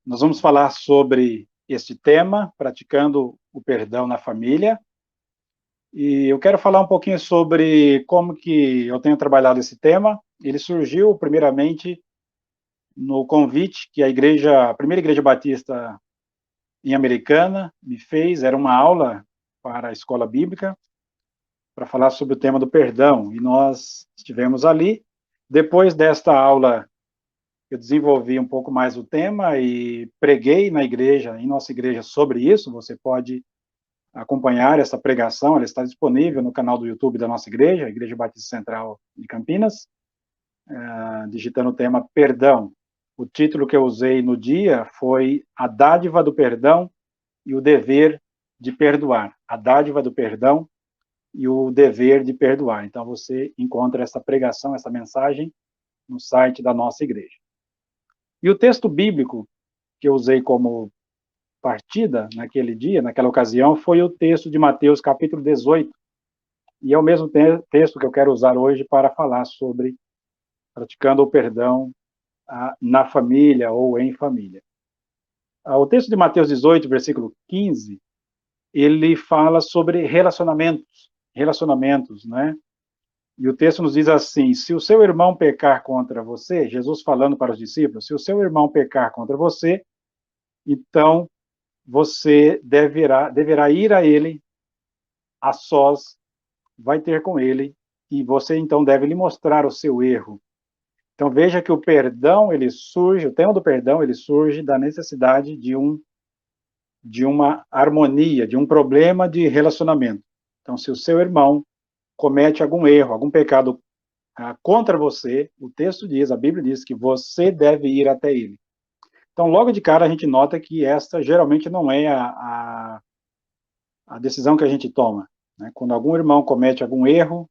Nós vamos falar sobre este tema, praticando o perdão na família. E eu quero falar um pouquinho sobre como que eu tenho trabalhado esse tema. Ele surgiu, primeiramente, no convite que a primeira igreja batista em Americana me fez. Era uma aula para a escola bíblica, para falar sobre o tema do perdão. E nós estivemos ali. Depois desta aula, eu desenvolvi um pouco mais o tema e preguei na igreja, em nossa igreja, sobre isso. Você pode acompanhar essa pregação, ela está disponível no canal do YouTube da nossa igreja, a Igreja Batista Central de Campinas, digitando o tema Perdão. O título que eu usei no dia foi A Dádiva do Perdão e o Dever de Perdoar. A Dádiva do Perdão e o Dever de Perdoar. Então você encontra essa pregação, essa mensagem no site da nossa igreja. E o texto bíblico que eu usei como partida naquele dia, naquela ocasião, foi o texto de Mateus, capítulo 18, e é o mesmo texto que eu quero usar hoje para falar sobre praticando o perdão na família ou em família. O texto de Mateus 18, versículo 15, ele fala sobre relacionamentos, né? E o texto nos diz assim: se o seu irmão pecar contra você, Jesus falando para os discípulos, se o seu irmão pecar contra você, então você deverá ir a ele a sós, vai ter com ele, e você então deve lhe mostrar o seu erro. Então veja que o perdão, ele surge, o tema do perdão, ele surge da necessidade de uma harmonia, de um problema de relacionamento. Então, se o seu irmão comete algum erro, algum pecado contra você, o texto diz, a Bíblia diz que você deve ir até ele. Então, logo de cara, a gente nota que esta geralmente não é a decisão que a gente toma, né? Quando algum irmão comete algum erro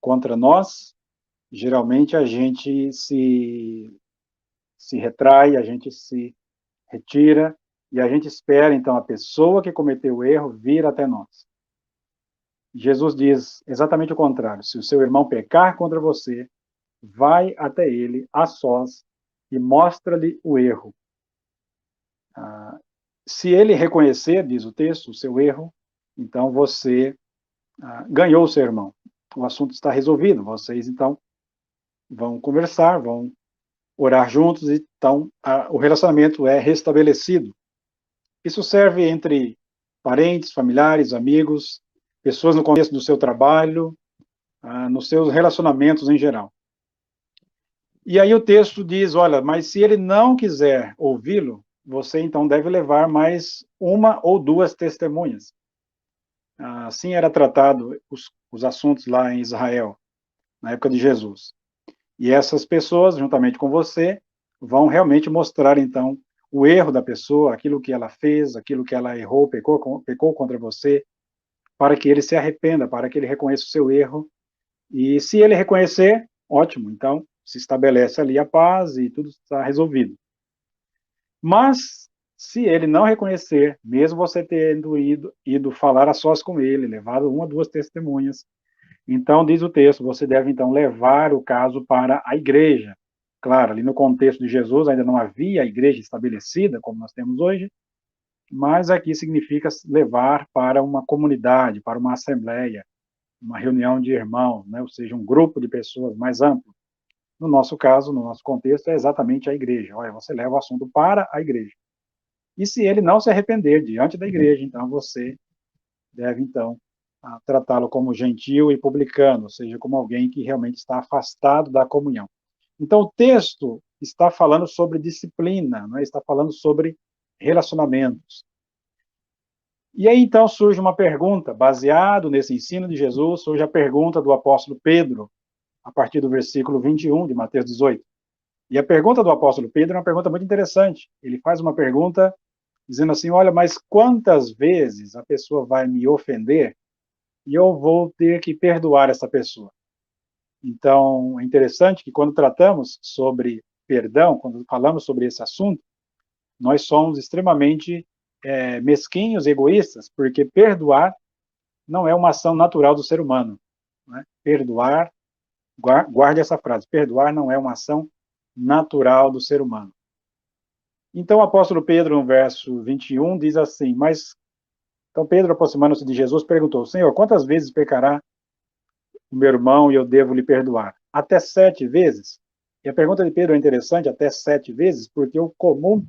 contra nós, geralmente a gente se retrai, a gente se retira e a gente espera, então, a pessoa que cometeu o erro vir até nós. Jesus diz exatamente o contrário: se o seu irmão pecar contra você, vai até ele a sós e mostra-lhe o erro. Se ele reconhecer, diz o texto, o seu erro, então você ganhou o seu irmão. O assunto está resolvido. Vocês, então, vão conversar, vão orar juntos, então o relacionamento é restabelecido. Isso serve entre parentes, familiares, amigos, pessoas no contexto do seu trabalho, nos seus relacionamentos em geral. E aí o texto diz, olha, mas se ele não quiser ouvi-lo, você então deve levar mais uma ou duas testemunhas. Assim era tratado os assuntos lá em Israel, na época de Jesus. E essas pessoas, juntamente com você, vão realmente mostrar, então, o erro da pessoa, aquilo que ela fez, aquilo que ela errou, pecou contra você, para que ele se arrependa, para que ele reconheça o seu erro. E se ele reconhecer, ótimo, então se estabelece ali a paz e tudo está resolvido. Mas, se ele não reconhecer, mesmo você tendo ido falar a sós com ele, levado uma, duas testemunhas, então, diz o texto, você deve então levar o caso para a igreja. Claro, ali no contexto de Jesus ainda não havia a igreja estabelecida, como nós temos hoje, mas aqui significa levar para uma comunidade, para uma assembleia, uma reunião de irmãos, né? Ou seja, um grupo de pessoas mais amplo. No nosso caso, no nosso contexto, é exatamente a igreja. Olha, você leva o assunto para a igreja. E se ele não se arrepender diante da igreja, então você deve, então, tratá-lo como gentil e publicano, ou seja, como alguém que realmente está afastado da comunhão. Então, o texto está falando sobre disciplina, não é? Está falando sobre relacionamentos. E aí, então, surge uma pergunta, baseado nesse ensino de Jesus, surge a pergunta do apóstolo Pedro, a partir do versículo 21 de Mateus 18. E a pergunta do apóstolo Pedro é uma pergunta muito interessante. Ele faz uma pergunta dizendo assim, olha, mas quantas vezes a pessoa vai me ofender e eu vou ter que perdoar essa pessoa? Então, é interessante que quando tratamos sobre perdão, quando falamos sobre esse assunto, nós somos extremamente mesquinhos, egoístas, porque perdoar não é uma ação natural do ser humano. Né? Perdoar, guarde essa frase, perdoar não é uma ação natural do ser humano. Então o apóstolo Pedro, no verso 21, diz assim, então Pedro, aproximando-se de Jesus, perguntou, Senhor, quantas vezes pecará o meu irmão e eu devo lhe perdoar? Até 7 vezes? E a pergunta de Pedro é interessante, até 7 vezes, porque o comum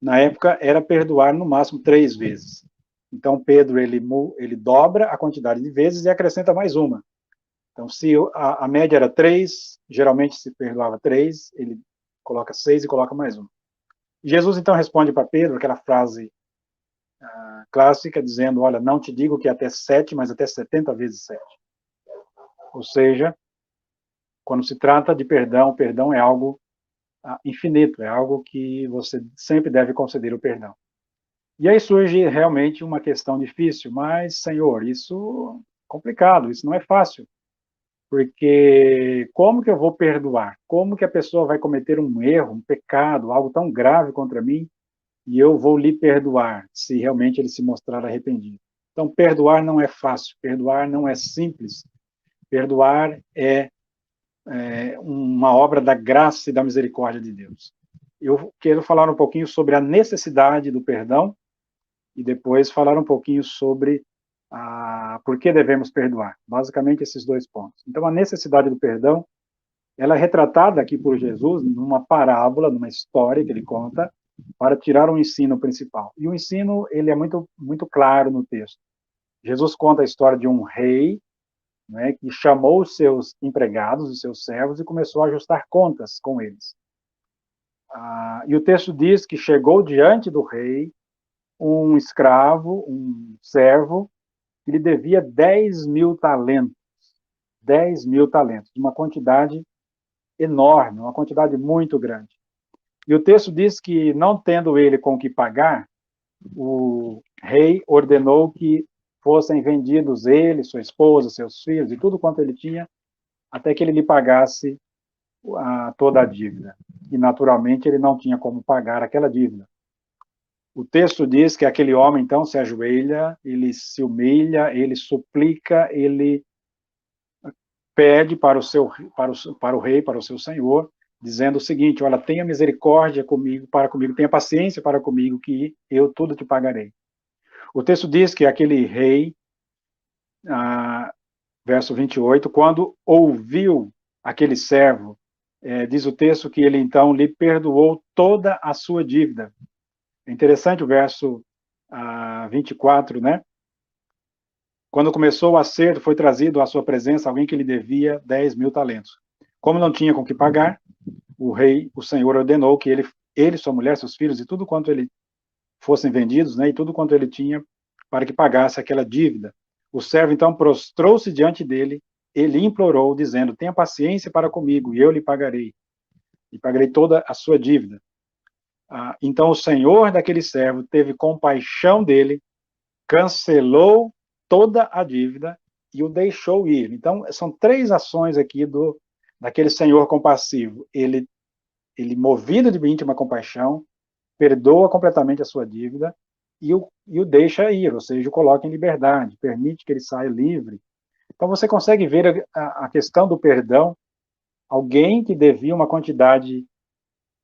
na época era perdoar no máximo 3 vezes. Então Pedro ele dobra a quantidade de vezes e acrescenta mais uma. Então se a média era 3, geralmente se perdoava 3, ele coloca 6 e coloca mais uma. Jesus então responde para Pedro aquela frase clássica dizendo, olha, não te digo que até 7, mas até 70 vezes 7. Ou seja, quando se trata de perdão, o perdão é algo infinito, é algo que você sempre deve conceder o perdão. E aí surge realmente uma questão difícil, mas, Senhor, isso é complicado, isso não é fácil, porque como que eu vou perdoar? Como que a pessoa vai cometer um erro, um pecado, algo tão grave contra mim, e eu vou lhe perdoar, se realmente ele se mostrar arrependido? Então, perdoar não é fácil, perdoar não é simples, perdoar é uma obra da graça e da misericórdia de Deus. Eu quero falar um pouquinho sobre a necessidade do perdão e depois falar um pouquinho sobre por que devemos perdoar. Basicamente, esses 2 pontos. Então, a necessidade do perdão, ela é retratada aqui por Jesus numa parábola, numa história que ele conta, para tirar um ensino principal. E o ensino, ele é muito, muito claro no texto. Jesus conta a história de um rei, né, que chamou os seus empregados, os seus servos, e começou a ajustar contas com eles. E o texto diz que chegou diante do rei um escravo, um servo, que lhe devia 10.000 talentos. 10.000 talentos, uma quantidade enorme, uma quantidade muito grande. E o texto diz que, não tendo ele com que pagar, o rei ordenou que fossem vendidos ele, sua esposa, seus filhos e tudo quanto ele tinha, até que ele lhe pagasse toda a dívida. E, naturalmente, ele não tinha como pagar aquela dívida. O texto diz que aquele homem, então, se ajoelha, ele se humilha, ele suplica, ele pede para o rei, para o seu senhor, dizendo o seguinte, olha, tenha misericórdia comigo, tenha paciência para comigo, que eu tudo te pagarei. O texto diz que aquele rei, verso 28, quando ouviu aquele servo, diz o texto que ele então lhe perdoou toda a sua dívida. É interessante o verso 24, né? Quando começou o acerto, foi trazido à sua presença alguém que lhe devia 10.000 talentos. Como não tinha com que pagar, o rei, o senhor, ordenou que ele, sua mulher, seus filhos e tudo quanto ele fossem vendidos, né, e tudo quanto ele tinha, para que pagasse aquela dívida. O servo, então, prostrou-se diante dele, ele implorou, dizendo, tenha paciência para comigo, e eu lhe pagarei toda a sua dívida. Então o senhor daquele servo teve compaixão dele, cancelou toda a dívida e o deixou ir. Então, são 3 ações aqui daquele senhor compassivo. Ele movido de íntima compaixão, perdoa completamente a sua dívida e o deixa ir, ou seja, o coloca em liberdade, permite que ele saia livre. Então, você consegue ver a questão do perdão, alguém que devia uma quantidade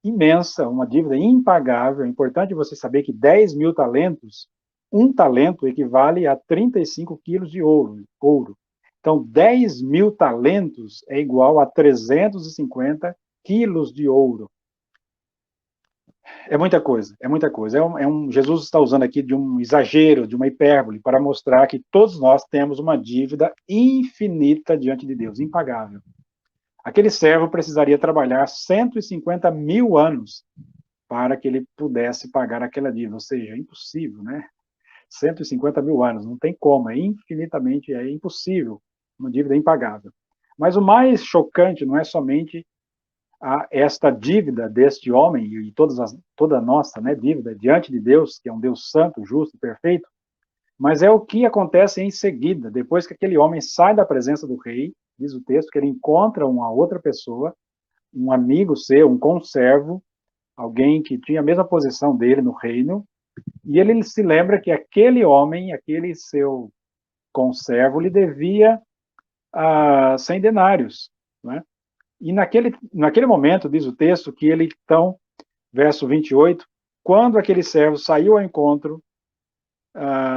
imensa, uma dívida impagável. É importante você saber que 10.000 talentos, um talento equivale a 35 quilos de ouro. Então, 10.000 talentos é igual a 350 quilos de ouro. É muita coisa, é muita coisa. Jesus está usando aqui de um exagero, de uma hipérbole, para mostrar que todos nós temos uma dívida infinita diante de Deus, impagável. Aquele servo precisaria trabalhar 150.000 anos para que ele pudesse pagar aquela dívida, ou seja, é impossível, né? 150.000 anos, não tem como, é impossível, uma dívida impagável. Mas o mais chocante não é somente esta dívida deste homem e toda a nossa, né, dívida diante de Deus, que é um Deus santo, justo e perfeito, mas é o que acontece em seguida, depois que aquele homem sai da presença do rei, diz o texto que ele encontra uma outra pessoa, um amigo seu, um conservo, alguém que tinha a mesma posição dele no reino, e ele se lembra que aquele homem, aquele seu conservo, lhe devia 100 denários, né? E naquele momento, diz o texto, que ele então, verso 28, quando aquele servo saiu ao encontro,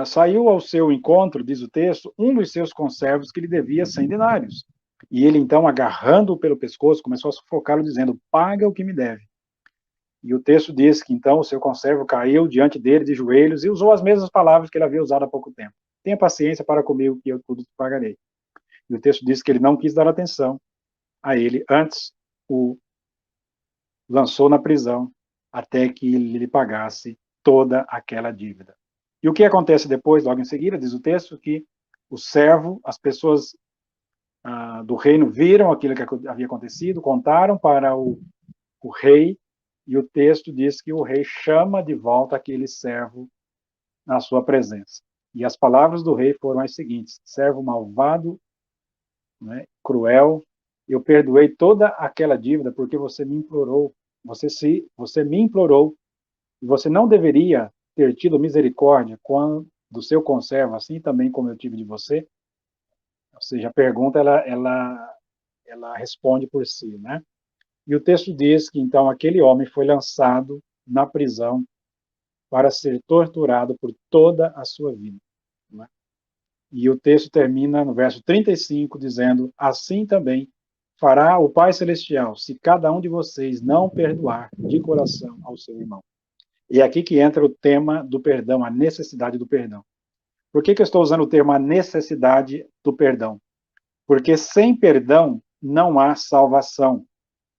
saiu ao seu encontro, diz o texto, um dos seus conservos que lhe devia 100 denários. E ele, então, agarrando-o pelo pescoço, começou a sufocá-lo, dizendo, paga o que me deve. E o texto diz que, então, o seu conservo caiu diante dele de joelhos e usou as mesmas palavras que ele havia usado há pouco tempo. Tenha paciência para comigo, que eu tudo te pagarei. E o texto diz que ele não quis dar atenção a ele, antes o lançou na prisão, até que ele lhe pagasse toda aquela dívida. E o que acontece depois, logo em seguida, diz o texto, que o servo, as pessoas do reino viram aquilo que havia acontecido, contaram para o rei, e o texto diz que o rei chama de volta aquele servo na sua presença. E as palavras do rei foram as seguintes: servo malvado, né, cruel, eu perdoei toda aquela dívida porque você me implorou, você me implorou, e você não deveria ter tido misericórdia do seu conservo, assim também como eu tive de você? Ou seja, a pergunta ela responde por si, né? E o texto diz que então aquele homem foi lançado na prisão para ser torturado por toda a sua vida, né? E o texto termina no verso 35 dizendo: assim também fará o Pai Celestial, se cada um de vocês não perdoar de coração ao seu irmão. E é aqui que entra o tema do perdão, a necessidade do perdão. Por que eu estou usando o termo a necessidade do perdão? Porque sem perdão não há salvação.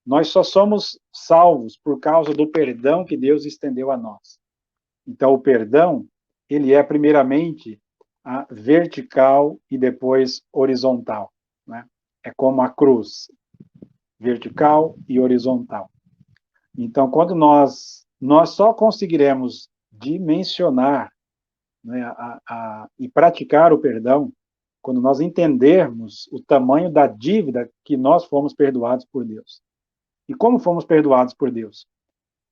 Nós só somos salvos por causa do perdão que Deus estendeu a nós. Então, o perdão, ele é primeiramente vertical e depois horizontal, né? É como a cruz, vertical e horizontal. Então, quando nós só conseguiremos dimensionar, né, e praticar o perdão quando nós entendermos o tamanho da dívida que nós fomos perdoados por Deus. E como fomos perdoados por Deus?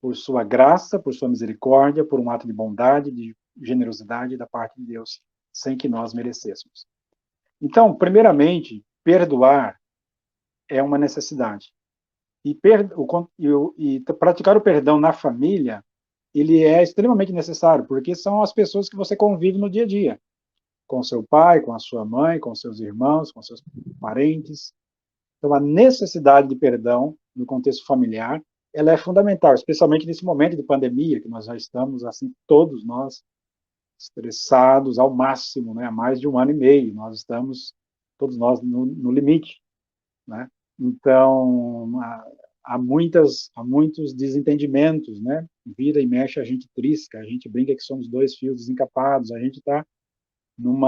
Por sua graça, por sua misericórdia, por um ato de bondade, de generosidade da parte de Deus, sem que nós merecêssemos. Então, primeiramente, perdoar é uma necessidade. E praticar o perdão na família, ele é extremamente necessário, porque são as pessoas que você convive no dia a dia, com seu pai, com a sua mãe, com seus irmãos, com seus parentes. Então, a necessidade de perdão no contexto familiar, ela é fundamental, especialmente nesse momento de pandemia, que nós já estamos, assim, todos nós, estressados ao máximo, né? Há mais de 1 ano e meio, nós estamos, todos nós, no limite, né? Então, há muitos desentendimentos, né? Vira e mexe a gente trisca, a gente brinca que somos dois fios desencapados, a gente está num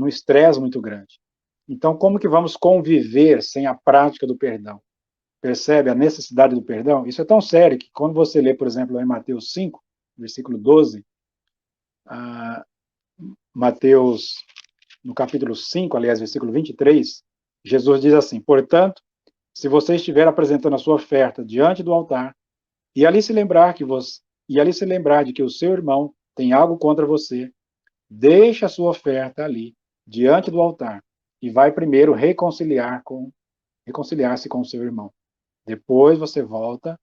estresse muito grande. Então, como que vamos conviver sem a prática do perdão? Percebe a necessidade do perdão? Isso é tão sério que quando você lê, por exemplo, em Mateus 5, versículo 12, Mateus, no capítulo 5, aliás, versículo 23, Jesus diz assim: portanto, se você estiver apresentando a sua oferta diante do altar, e ali se lembrar de que o seu irmão tem algo contra você, deixe a sua oferta ali, diante do altar, e vai primeiro reconciliar-se com o seu irmão. Depois você volta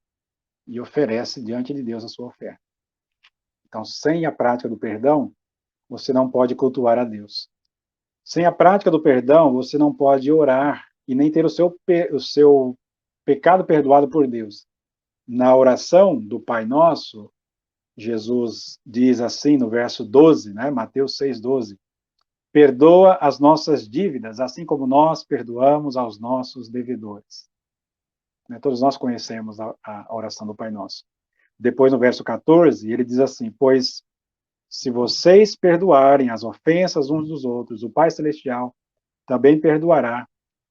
e oferece diante de Deus a sua oferta. Então, sem a prática do perdão, você não pode cultuar a Deus. Sem a prática do perdão, você não pode orar e nem ter o seu pecado perdoado por Deus. Na oração do Pai Nosso, Jesus diz assim no verso 12, né? Mateus 6,12: perdoa as nossas dívidas, assim como nós perdoamos aos nossos devedores. Todos nós conhecemos a oração do Pai Nosso. Depois, no verso 14, ele diz assim: pois se vocês perdoarem as ofensas uns dos outros, o Pai Celestial também perdoará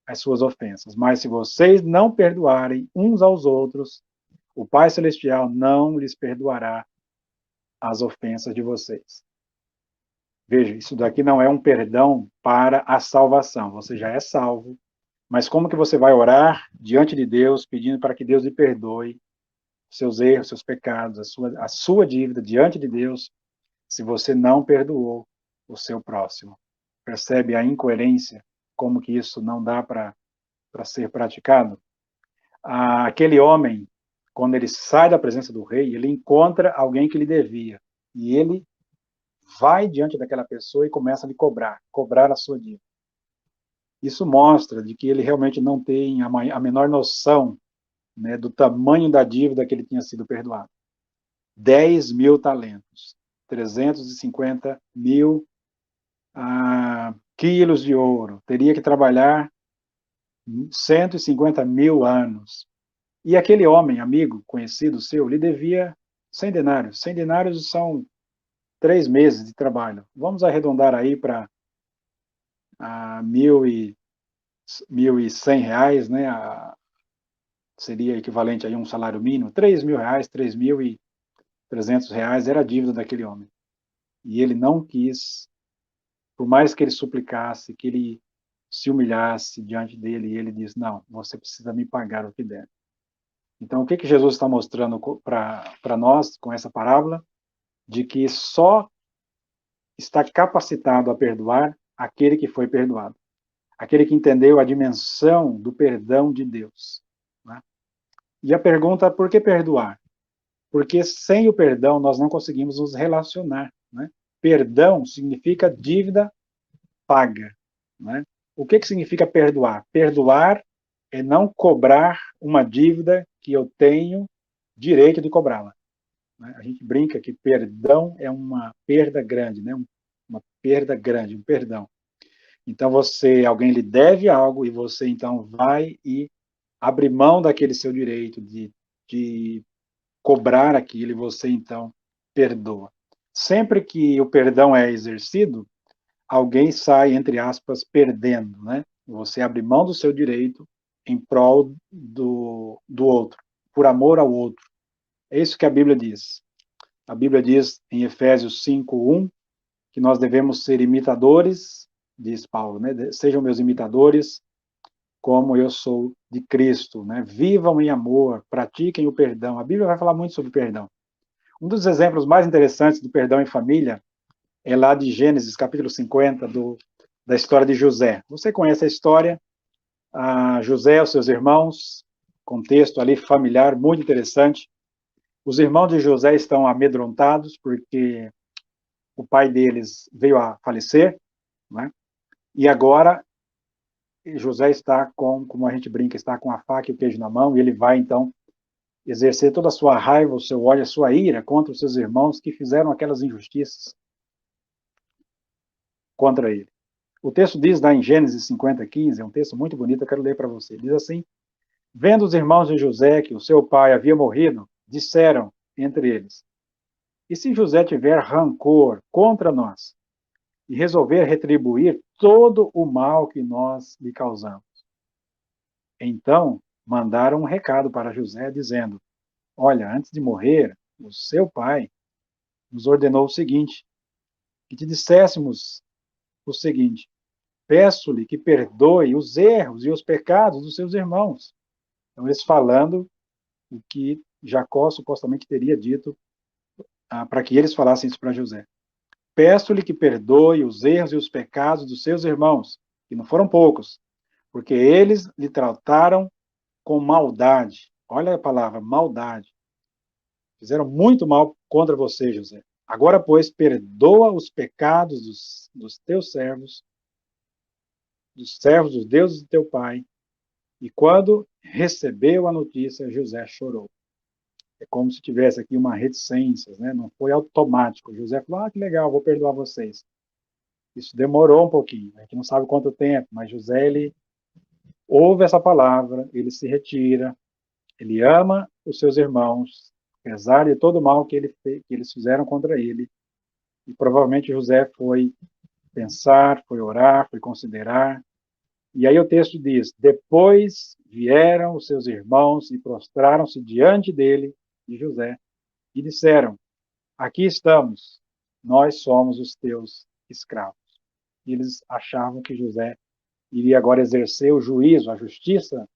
as suas ofensas. Mas se vocês não perdoarem uns aos outros, o Pai Celestial não lhes perdoará as ofensas de vocês. Veja, isso daqui não é um perdão para a salvação. Você já é salvo, mas como que você vai orar diante de Deus, pedindo para que Deus lhe perdoe seus erros, seus pecados, a sua dívida diante de Deus, se você não perdoou o seu próximo? Percebe a incoerência? Como que isso não dá para ser praticado? Aquele homem quando ele sai da presença do rei, ele encontra alguém que lhe devia. E ele vai diante daquela pessoa e começa a lhe cobrar a sua dívida. Isso mostra de que ele realmente não tem a menor noção, né, do tamanho da dívida que ele tinha sido perdoado. 10.000 talentos, 350 mil quilos de ouro, teria que trabalhar 150 mil anos. E aquele homem, amigo, conhecido seu, lhe devia 100 denários. 100 denários são 3 meses de trabalho. Vamos arredondar aí para R$ 1.100, né? Seria equivalente a um salário mínimo. R$ 3.000, R$ 3.300 era a dívida daquele homem. E ele não quis, por mais que ele suplicasse, que ele se humilhasse diante dele, e ele diz, não, você precisa me pagar o que der. Então, o que Jesus está mostrando para nós com essa parábola? De que só está capacitado a perdoar aquele que foi perdoado. Aquele que entendeu a dimensão do perdão de Deus. Né? E a pergunta, por que perdoar? Porque sem o perdão nós não conseguimos nos relacionar. Né? Perdão significa dívida paga. Né? O que significa perdoar? Perdoar é não cobrar uma dívida que eu tenho direito de cobrá-la. A gente brinca que perdão é uma perda grande, né? Uma perda grande, um perdão. Então, alguém lhe deve algo e você, então, vai e abre mão daquele seu direito de cobrar aquilo e você, então, perdoa. Sempre que o perdão é exercido, alguém sai, entre aspas, perdendo, né? Você abre mão do seu direito em prol do outro, por amor ao outro. É isso que a Bíblia diz. A Bíblia diz em Efésios 5:1 que nós devemos ser imitadores, diz Paulo, né? Sejam meus imitadores, como eu sou de Cristo, né? Vivam em amor, pratiquem o perdão. A Bíblia vai falar muito sobre perdão. Um dos exemplos mais interessantes do perdão em família é lá de Gênesis, capítulo 50, da história de José. Você conhece a história? José e os seus irmãos, contexto ali familiar muito interessante. Os irmãos de José estão amedrontados porque o pai deles veio a falecer, né? E agora José está como a gente brinca, está com a faca e o queijo na mão, e ele vai, então, exercer toda a sua raiva, o seu ódio, a sua ira contra os seus irmãos que fizeram aquelas injustiças contra ele. O texto diz lá em Gênesis 50:15, é um texto muito bonito, eu quero ler para você. Diz assim: vendo os irmãos de José que o seu pai havia morrido, disseram entre eles: e se José tiver rancor contra nós e resolver retribuir todo o mal que nós lhe causamos? Então, mandaram um recado para José, dizendo: olha, antes de morrer, o seu pai nos ordenou o seguinte, que te disséssemos o seguinte: peço-lhe que perdoe os erros e os pecados dos seus irmãos. Então, eles falando o que Jacó supostamente teria dito para que eles falassem isso para José. Peço-lhe que perdoe os erros e os pecados dos seus irmãos, que não foram poucos, porque eles lhe trataram com maldade. Olha a palavra, maldade. Fizeram muito mal contra você, José. Agora, pois, perdoa os pecados dos teus servos, dos servos dos deuses de teu pai. E quando recebeu a notícia, José chorou. É como se tivesse aqui uma reticência, né? Não foi automático. José falou, que legal, vou perdoar vocês. Isso demorou um pouquinho, a gente não sabe quanto tempo, mas José, ele ouve essa palavra, ele se retira, ele ama os seus irmãos, apesar de todo o mal que eles fizeram contra ele. E provavelmente José foi pensar, foi orar, foi considerar. E aí o texto diz: depois vieram os seus irmãos e prostraram-se diante dele, de José, e disseram: aqui estamos, nós somos os teus escravos. E eles achavam que José iria agora exercer o juízo, a justiça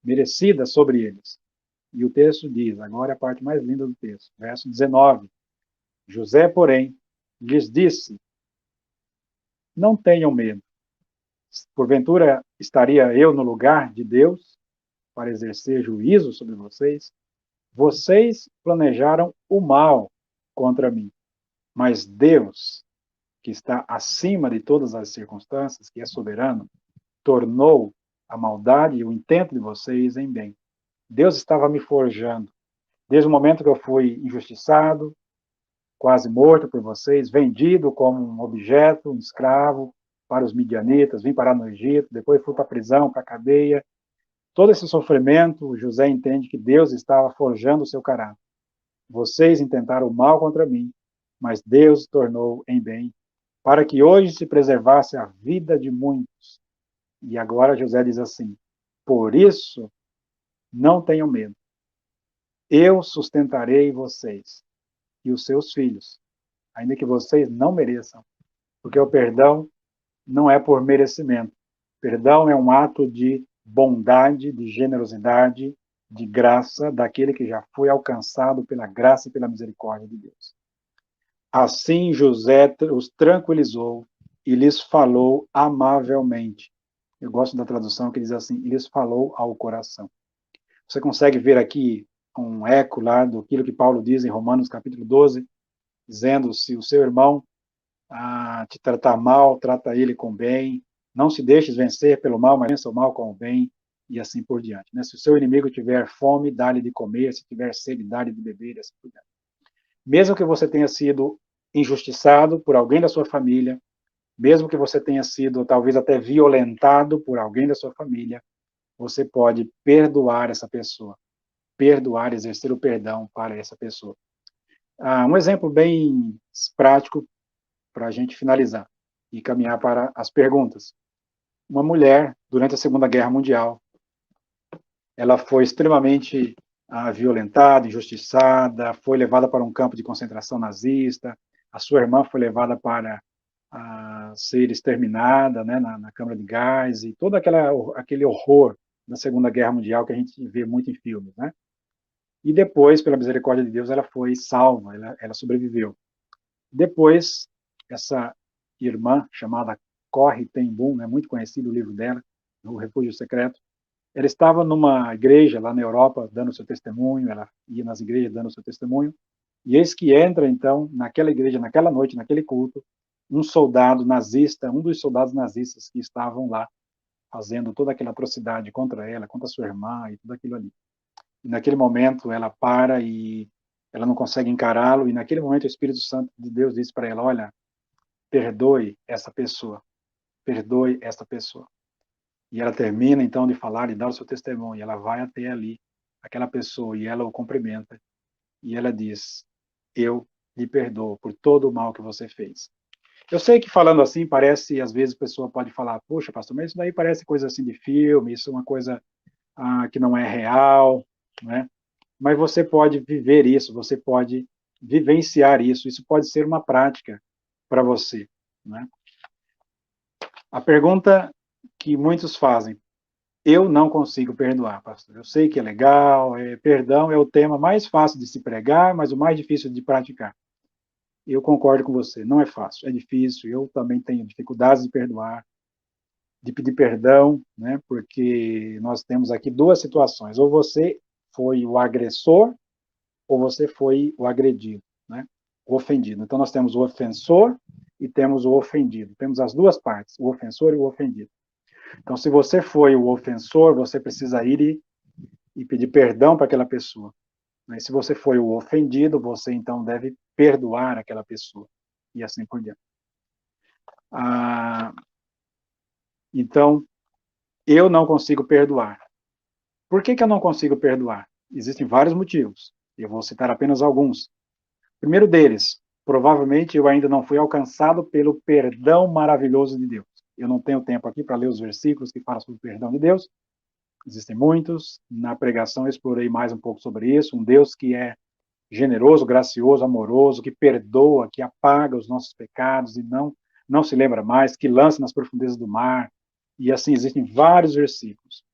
merecida sobre eles. E o texto diz, agora é a parte mais linda do texto, verso 19. José, porém, lhes disse: não tenham medo. Porventura estaria eu no lugar de Deus para exercer juízo sobre vocês? vocês planejaram o mal contra mim, mas Deus, que está acima de todas as circunstâncias, que é soberano, tornou a maldade e o intento de vocês em bem. Deus estava me forjando. Desde o momento que eu fui injustiçado, quase morto por vocês, vendido como um objeto, um escravo para os midianitas, vim parar no Egito, depois fui para a prisão, para a cadeia. Todo esse sofrimento, José entende que Deus estava forjando o seu caráter. Vocês intentaram o mal contra mim, mas Deus tornou em bem, para que hoje se preservasse a vida de muitos. E agora José diz assim: por isso, não tenham medo. Eu sustentarei vocês e os seus filhos, ainda que vocês não mereçam, porque o perdão não é por merecimento. Perdão é um ato de bondade, de generosidade, de graça daquele que já foi alcançado pela graça e pela misericórdia de Deus. Assim José os tranquilizou e lhes falou amavelmente. Eu gosto da tradução que diz assim: e lhes falou ao coração. Você consegue ver aqui um eco lá do que Paulo diz em Romanos capítulo 12, dizendo: se o seu irmão te tratar mal, trata ele com bem, não se deixes vencer pelo mal, mas vença o mal com o bem, e assim por diante. Né? Se o seu inimigo tiver fome, dá-lhe de comer, se tiver sede, dá-lhe de beber, e assim por diante. Mesmo que você tenha sido injustiçado por alguém da sua família, mesmo que você tenha sido talvez até violentado por alguém da sua família, você pode perdoar essa pessoa, perdoar, exercer o perdão para essa pessoa. Um exemplo bem prático para a gente finalizar e caminhar para as perguntas. Uma mulher, durante a Segunda Guerra Mundial, ela foi extremamente violentada, injustiçada, foi levada para um campo de concentração nazista, a sua irmã foi levada para ser exterminada, né, na câmara de gás, e todo aquele horror da Segunda Guerra Mundial que a gente vê muito em filmes, né? E depois, pela misericórdia de Deus, ela foi salva, ela sobreviveu. Depois, essa irmã, chamada Corrie ten Boom, é muito conhecido o livro dela, O Refúgio Secreto, ela estava numa igreja lá na Europa, dando seu testemunho, ela ia nas igrejas dando seu testemunho, e eis que entra, então, naquela igreja, naquela noite, naquele culto, um soldado nazista, um dos soldados nazistas que estavam lá, fazendo toda aquela atrocidade contra ela, contra sua irmã e tudo aquilo ali. E naquele momento ela para e ela não consegue encará-lo, e naquele momento o Espírito Santo de Deus diz para ela: olha, perdoe essa pessoa, perdoe essa pessoa. E ela termina então de falar e dar o seu testemunho, e ela vai até ali, aquela pessoa, e ela o cumprimenta, e ela diz: eu lhe perdoo por todo o mal que você fez. Eu sei que falando assim parece, às vezes a pessoa pode falar: poxa, pastor, mas isso daí parece coisa assim de filme, isso é uma coisa que não é real, né? Mas você pode viver isso, você pode vivenciar isso, isso pode ser uma prática para você, né? A pergunta que muitos fazem: eu não consigo perdoar, pastor. Eu sei que é legal, perdão é o tema mais fácil de se pregar, mas o mais difícil de praticar. Eu concordo com você, não é fácil, é difícil. Eu também tenho dificuldades de perdoar, de pedir perdão, né? Porque nós temos aqui duas situações: ou você foi o agressor, ou você foi o agredido, né? O ofendido. Então nós temos o ofensor e temos o ofendido. Temos as duas partes, o ofensor e o ofendido. Então, se você foi o ofensor, você precisa ir e pedir perdão para aquela pessoa. Mas se você foi o ofendido, você então deve perdoar aquela pessoa. E assim por diante. Então, eu não consigo perdoar. Por que eu não consigo perdoar? Existem vários motivos. Eu vou citar apenas alguns. O primeiro deles, provavelmente eu ainda não fui alcançado pelo perdão maravilhoso de Deus. Eu não tenho tempo aqui para ler os versículos que falam sobre o perdão de Deus. Existem muitos. Na pregação eu explorei mais um pouco sobre isso. Um Deus que é generoso, gracioso, amoroso, que perdoa, que apaga os nossos pecados e não se lembra mais, que lança nas profundezas do mar. E assim, existem vários versículos.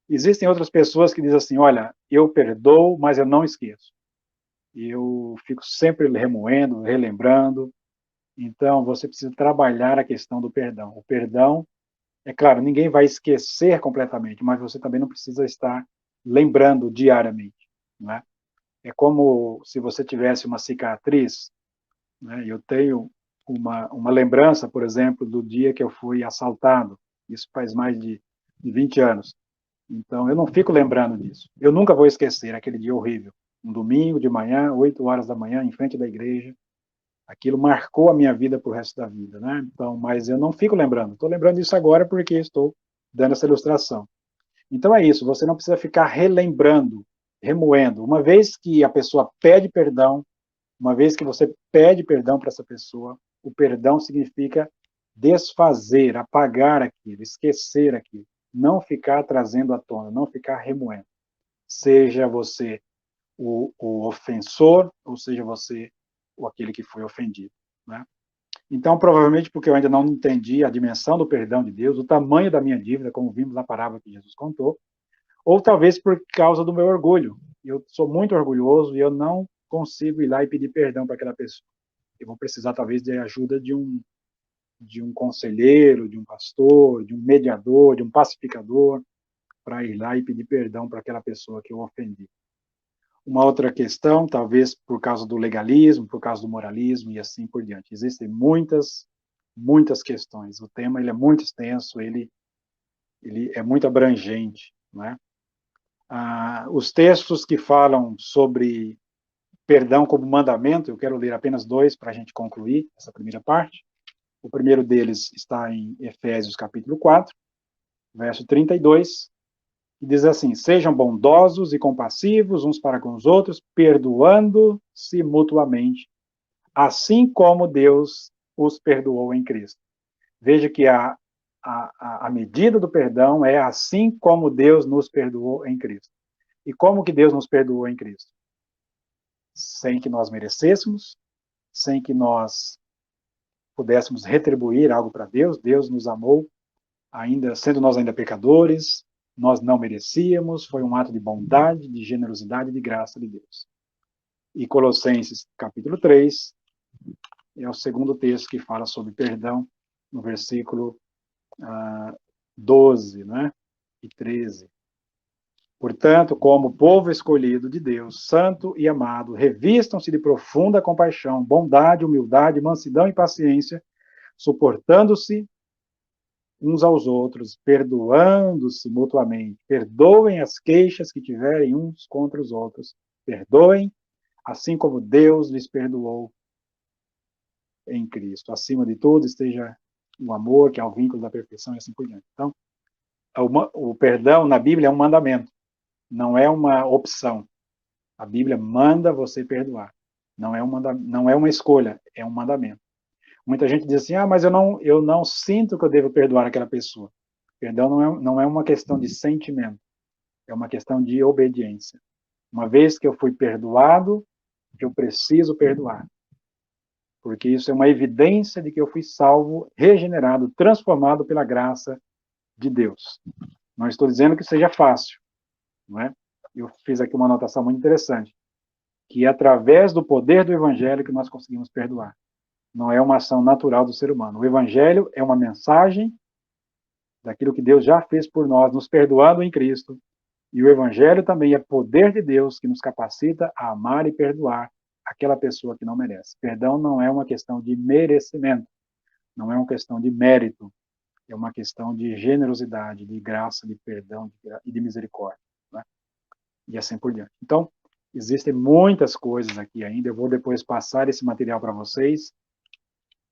Existem outras pessoas que dizem assim: olha, eu perdoo, mas eu não esqueço. Eu fico sempre remoendo, relembrando. Então, você precisa trabalhar a questão do perdão. O perdão, é claro, ninguém vai esquecer completamente, mas você também não precisa estar lembrando diariamente, não é? É como se você tivesse uma cicatriz, né? Eu tenho uma lembrança, por exemplo, do dia que eu fui assaltado. Isso faz mais de 20 anos. Então, eu não fico lembrando disso. Eu nunca vou esquecer aquele dia horrível. Um domingo de manhã, 8 horas da manhã, em frente da igreja. Aquilo marcou a minha vida para o resto da vida, né? Então, mas eu não fico lembrando. Estou lembrando disso agora porque estou dando essa ilustração. Então é isso, você não precisa ficar relembrando, remoendo. Uma vez que a pessoa pede perdão, uma vez que você pede perdão para essa pessoa, o perdão significa desfazer, apagar aquilo, esquecer aquilo, não ficar trazendo à tona, não ficar remoendo. Seja você o ofensor, ou seja você aquele que foi ofendido, né? Então, provavelmente porque eu ainda não entendi a dimensão do perdão de Deus, o tamanho da minha dívida, como vimos na parábola que Jesus contou, ou talvez por causa do meu orgulho. Eu sou muito orgulhoso e eu não consigo ir lá e pedir perdão para aquela pessoa. Eu vou precisar, talvez, de ajuda de um conselheiro, de um pastor, de um mediador, de um pacificador, para ir lá e pedir perdão para aquela pessoa que eu ofendi. Uma outra questão, talvez por causa do legalismo, por causa do moralismo e assim por diante. Existem muitas questões. O tema ele é muito extenso, ele é muito abrangente, né? Os textos que falam sobre perdão como mandamento, eu quero ler apenas dois para a gente concluir essa primeira parte. O primeiro deles está em Efésios capítulo 4, verso 32, e diz assim: sejam bondosos e compassivos uns para com os outros, perdoando-se mutuamente, assim como Deus os perdoou em Cristo. Veja que a medida do perdão é assim como Deus nos perdoou em Cristo. E como que Deus nos perdoou em Cristo? Sem que nós merecêssemos, sem que nós pudéssemos retribuir algo para Deus. Deus nos amou, ainda sendo nós ainda pecadores, nós não merecíamos, foi um ato de bondade, de generosidade e de graça de Deus. E Colossenses capítulo 3 é o segundo texto que fala sobre perdão, no versículo 12, né, e 13. Portanto, como povo escolhido de Deus, santo e amado, revistam-se de profunda compaixão, bondade, humildade, mansidão e paciência, suportando-se uns aos outros, perdoando-se mutuamente. Perdoem as queixas que tiverem uns contra os outros. Perdoem, assim como Deus lhes perdoou em Cristo. Acima de tudo, esteja o amor, que é o vínculo da perfeição, e assim por diante. Então, o perdão na Bíblia é um mandamento, não é uma opção. A Bíblia manda você perdoar. Não é uma escolha, é um mandamento. Muita gente diz assim, mas eu não sinto que eu devo perdoar aquela pessoa. Perdão não é uma questão de sentimento, é uma questão de obediência. Uma vez que eu fui perdoado, eu preciso perdoar. Porque isso é uma evidência de que eu fui salvo, regenerado, transformado pela graça de Deus. Não estou dizendo que seja fácil, não é? Eu fiz aqui uma anotação muito interessante, que é através do poder do Evangelho que nós conseguimos perdoar. Não é uma ação natural do ser humano. O Evangelho é uma mensagem daquilo que Deus já fez por nós, nos perdoando em Cristo. E o Evangelho também é poder de Deus que nos capacita a amar e perdoar aquela pessoa que não merece. Perdão não é uma questão de merecimento, não é uma questão de mérito, é uma questão de generosidade, de graça, de perdão e de misericórdia, né? E assim por diante. Então, existem muitas coisas aqui ainda, eu vou depois passar esse material para vocês,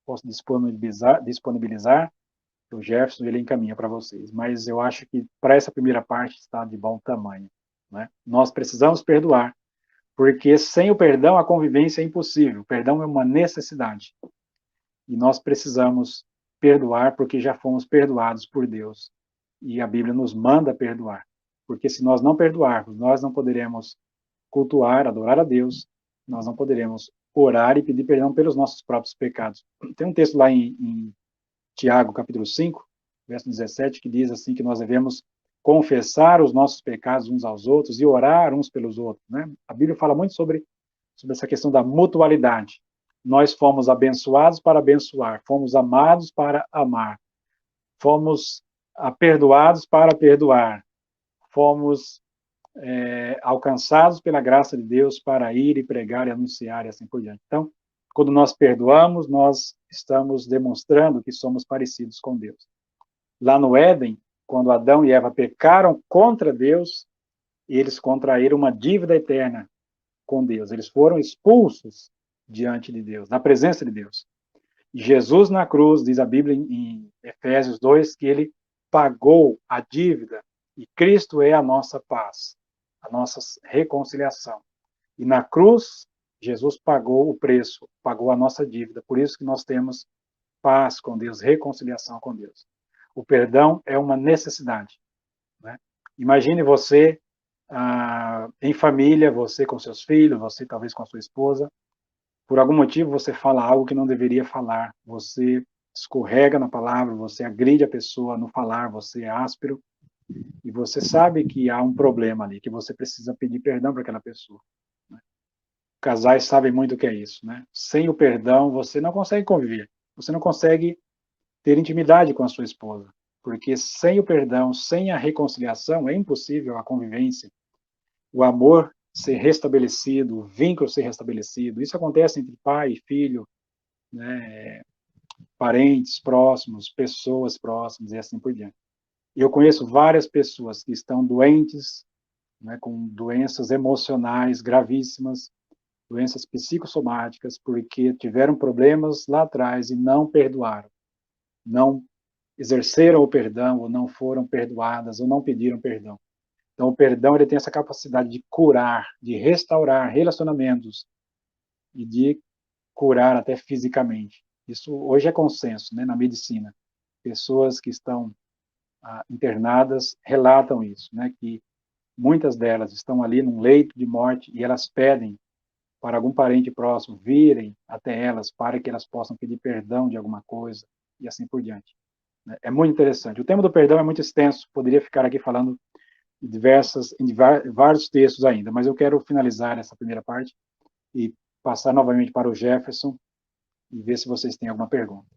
posso disponibilizar, o Jefferson ele encaminha para vocês, mas eu acho que para essa primeira parte está de bom tamanho, né? Nós precisamos perdoar, porque sem o perdão a convivência é impossível, o perdão é uma necessidade, e nós precisamos perdoar porque já fomos perdoados por Deus, e a Bíblia nos manda perdoar, porque se nós não perdoarmos, nós não poderemos cultuar, adorar a Deus, nós não poderemos orar e pedir perdão pelos nossos próprios pecados. Tem um texto lá em Tiago, capítulo 5, verso 17, que diz assim que nós devemos confessar os nossos pecados uns aos outros e orar uns pelos outros, né? A Bíblia fala muito sobre essa questão da mutualidade. Nós fomos abençoados para abençoar, fomos amados para amar, fomos perdoados para perdoar, fomos alcançados pela graça de Deus para ir e pregar e anunciar e assim por diante. Então, quando nós perdoamos, nós estamos demonstrando que somos parecidos com Deus. Lá no Éden, quando Adão e Eva pecaram contra Deus, eles contraíram uma dívida eterna com Deus. Eles foram expulsos diante de Deus, na presença de Deus. E Jesus na cruz, diz a Bíblia em Efésios 2, que ele pagou a dívida e Cristo é a nossa paz, a nossa reconciliação. E na cruz, Jesus pagou o preço, pagou a nossa dívida. Por isso que nós temos paz com Deus, reconciliação com Deus. O perdão é uma necessidade. Né? Imagine você em família, você com seus filhos, você talvez com a sua esposa, por algum motivo você fala algo que não deveria falar, você escorrega na palavra, você agride a pessoa no falar, você é áspero, e você sabe que há um problema ali, que você precisa pedir perdão para aquela pessoa. Né? Casais sabem muito o que é isso, né? Sem o perdão, você não consegue conviver, você não consegue ter intimidade com a sua esposa, porque sem o perdão, sem a reconciliação, é impossível a convivência, o amor ser restabelecido, o vínculo ser restabelecido. Isso acontece entre pai e filho, né? Parentes próximos, pessoas próximas e assim por diante. Eu conheço várias pessoas que estão doentes, né, com doenças emocionais gravíssimas, doenças psicossomáticas, porque tiveram problemas lá atrás e não perdoaram, não exerceram o perdão, ou não foram perdoadas, ou não pediram perdão. Então, o perdão ele tem essa capacidade de curar, de restaurar relacionamentos e de curar até fisicamente. Isso hoje é consenso, né, na medicina. Pessoas que estão internadas relatam isso, né, que muitas delas estão ali num leito de morte e elas pedem para algum parente próximo virem até elas para que elas possam pedir perdão de alguma coisa e assim por diante. É muito interessante. O tema do perdão é muito extenso, poderia ficar aqui falando em vários textos ainda, mas eu quero finalizar essa primeira parte e passar novamente para o Jefferson e ver se vocês têm alguma pergunta.